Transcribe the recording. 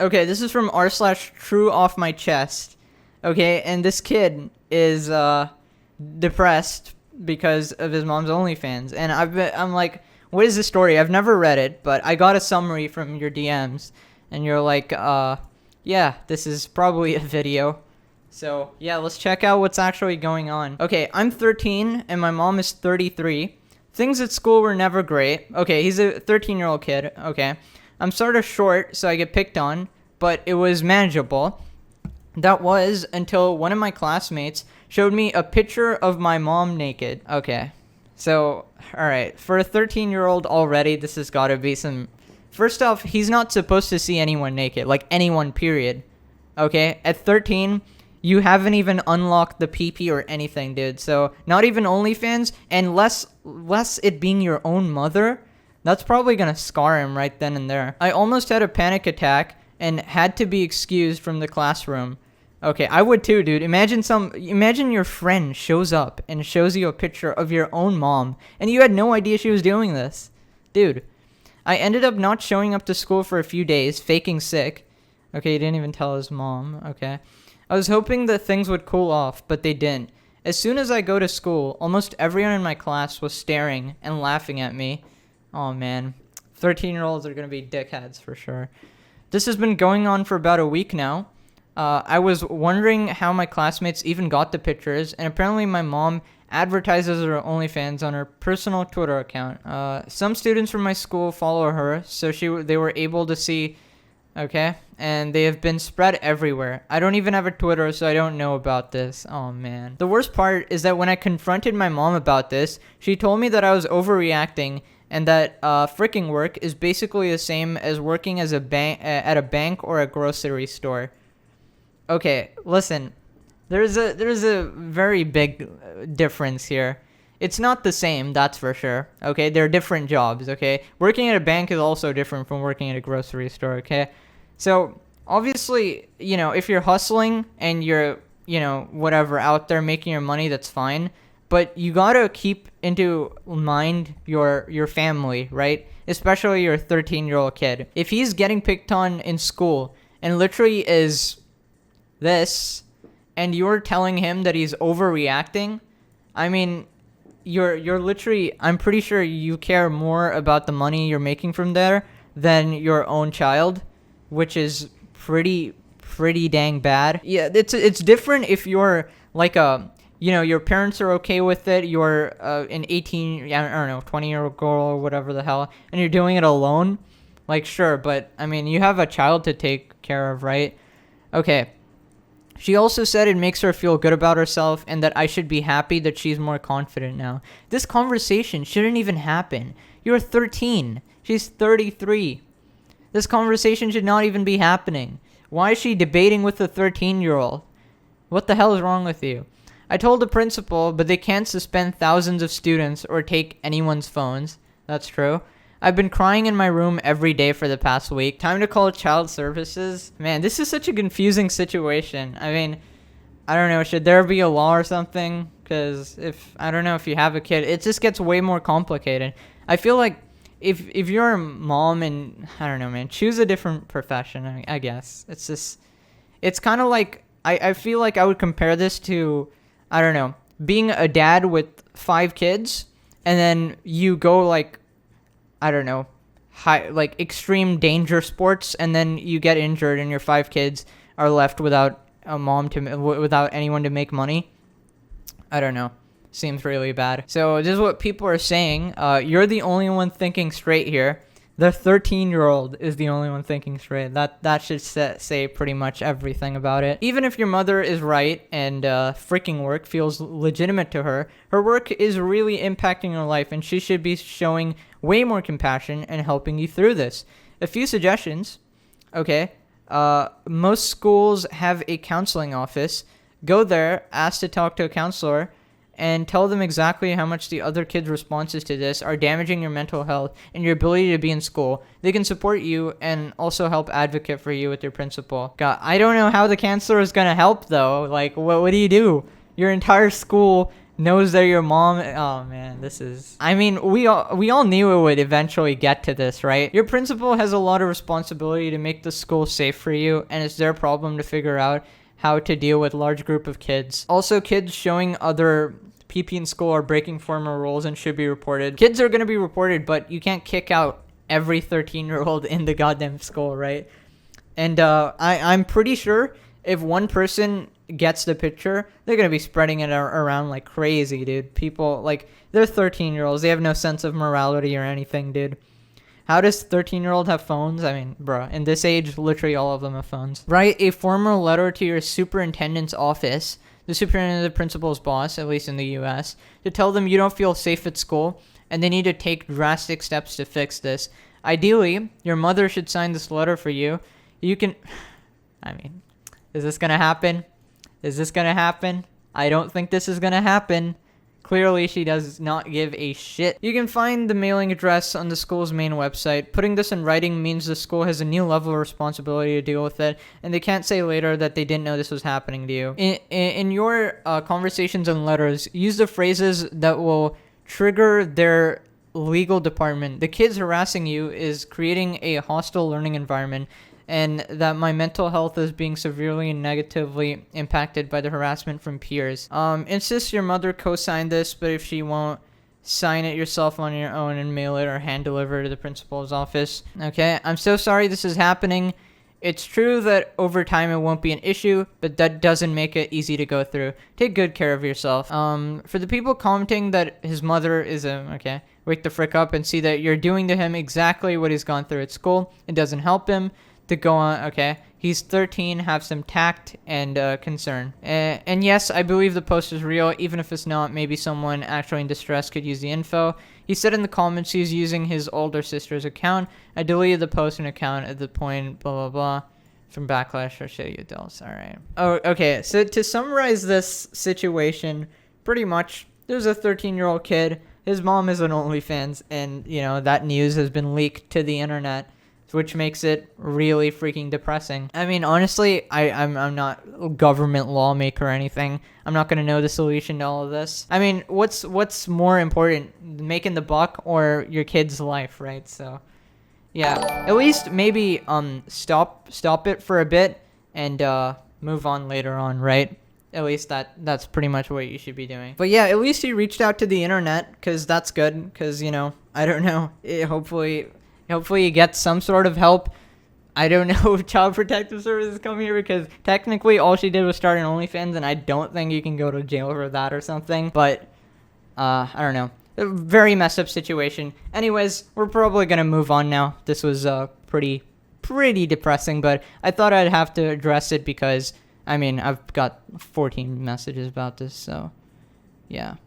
Okay, this is from r slash true off my chest. Okay, and this kid is depressed because of his mom's OnlyFans, and I'm like, what is this story? I've never read it, but I got a summary from your DMs, and you're like, yeah, this is probably a video. So yeah, let's check out what's actually going on. Okay, I'm 13 and my mom is 33. Things at school were never great. Okay, he's a 13-year-old kid. Okay, I'm sort of short, so I get picked on, but it was manageable. That was until one of my classmates showed me a picture of my mom naked. Okay, so, alright, for a 13-year-old already, this has got to be some... First off, he's not supposed to see anyone naked, like anyone, period. Okay, at 13, you haven't even unlocked the PP or anything, dude. So, not even OnlyFans, and less it being your own mother, that's probably gonna scar him right then and there. I almost had a panic attack and had to be excused from the classroom. Okay, I would too, dude. Imagine your friend shows up and shows you a picture of your own mom, and you had no idea she was doing this. Dude, I ended up not showing up to school for a few days, faking sick. Okay, he didn't even tell his mom. Okay. I was hoping that things would cool off, but they didn't. As soon as I go to school, almost everyone in my class was staring and laughing at me. Oh man, 13-year-olds are gonna be dickheads for sure. This has been going on for about a week now. I was wondering how my classmates even got the pictures, and apparently my mom advertises her OnlyFans on her personal Twitter account. Some students from my school follow her, so they were able to see, okay? And they have been spread everywhere. I don't even have a Twitter, so I don't know about this. Oh, man. The worst part is that when I confronted my mom about this, she told me that I was overreacting and that freaking work is basically the same as working as at a bank or a grocery store. Okay, listen. There's a very big difference here. It's not the same, that's for sure. Okay, they're different jobs. Okay, working at a bank is also different from working at a grocery store. Okay, so obviously, you know, if you're hustling and you're, you know, whatever out there making your money, that's fine. But you gotta keep into mind your family, right? Especially your 13-year-old kid. If he's getting picked on in school and literally is this, and you're telling him that he's overreacting, I mean, you're literally, I'm pretty sure you care more about the money you're making from there than your own child, which is pretty dang bad. Yeah, it's different if you're like a, you know, your parents are okay with it, you're an 18, I don't know, 20-year-old girl or whatever the hell, and you're doing it alone, like, sure, but, I mean, you have a child to take care of, right? Okay. She also said it makes her feel good about herself and that I should be happy that she's more confident now. This conversation shouldn't even happen. You're 13. She's 33. This conversation should not even be happening. Why is she debating with a 13-year-old? What the hell is wrong with you? I told the principal, but they can't suspend thousands of students or take anyone's phones. That's true. I've been crying in my room every day for the past week. Time to call child services. Man, this is such a confusing situation. I mean, I don't know. Should there be a law or something? Because I don't know if you have a kid, it just gets way more complicated. I feel like if you're a mom and, I don't know, man, choose a different profession, I guess. It's just, it's kind of like, I feel like I would compare this to, I don't know, being a dad with 5 kids, and then you go like, I don't know, like extreme danger sports, and then you get injured and your 5 kids are left without a mom without anyone to make money. I don't know. Seems really bad. So this is what people are saying. You're the only one thinking straight here. The 13-year-old is the only one thinking straight. That should say pretty much everything about it. Even if your mother is right and freaking work feels legitimate to her, her work is really impacting her life, and she should be showing way more compassion and helping you through this. A few suggestions. Okay. Most schools have a counseling office. Go there, ask to talk to a counselor, and tell them exactly how much the other kids' responses to this are damaging your mental health and your ability to be in school. They can support you and also help advocate for you with your principal. God, I don't know how the counselor is going to help, though. Like, what do you do? Your entire school knows they're your mom. Oh man, this is. I mean, we all knew it would eventually get to this, right? Your principal has a lot of responsibility to make the school safe for you, and it's their problem to figure out how to deal with large group of kids. Also, kids showing other PP in school are breaking formal rules and should be reported. Kids are gonna be reported, but you can't kick out every 13-year-old in the goddamn school, right? And I'm pretty sure if one person gets the picture, they're gonna be spreading it around like crazy, dude. People, like, they're 13-year-olds. They have no sense of morality or anything, dude. How does 13-year-old have phones? I mean, bro, in this age, literally all of them have phones. Write a formal letter to your superintendent's office, the superintendent of the principal's boss, at least in the US, to tell them you don't feel safe at school and they need to take drastic steps to fix this. Ideally, your mother should sign this letter for you. You can... I mean, is this gonna happen? Is this gonna happen? I don't think this is gonna happen. Clearly, she does not give a shit. You can find the mailing address on the school's main website. Putting this in writing means the school has a new level of responsibility to deal with it, and they can't say later that they didn't know this was happening to you. In your conversations and letters, use the phrases that will trigger their legal department. The kids harassing you is creating a hostile learning environment, and that my mental health is being severely and negatively impacted by the harassment from peers. Insist your mother co-sign this, but if she won't, sign it yourself on your own and mail it or hand deliver to the principal's office. Okay, I'm so sorry this is happening. It's true that over time it won't be an issue, but that doesn't make it easy to go through. Take good care of yourself. For the people commenting that his mother is okay, wake the frick up and see that you're doing to him exactly what he's gone through at school. It doesn't help him to go on. Okay, he's 13, have some tact and concern. And yes, I believe the post is real, even if it's not. Maybe someone actually in distress could use the info. He said in the comments he's using his older sister's account. I deleted the post and account at the point blah blah blah from backlash or shitty adults. All right. Oh, okay, so to summarize this situation, pretty much there's a 13-year-old kid, his mom is on OnlyFans, and you know that news has been leaked to the internet, which makes it really freaking depressing. I mean, honestly, I'm not a government lawmaker or anything. I'm not gonna know the solution to all of this. I mean, what's more important, making the buck or your kid's life, right? So, yeah, at least maybe stop it for a bit and move on later on, right? At least that's pretty much what you should be doing. But yeah, at least he reached out to the internet, because that's good. Because, you know, I don't know. Hopefully you get some sort of help. I don't know if Child Protective Services come here, because technically all she did was start an OnlyFans, and I don't think you can go to jail for that or something. But I don't know. A very messed up situation. Anyways, we're probably gonna move on now. This was pretty depressing, but I thought I'd have to address it because I mean I've got 14 messages about this, so yeah.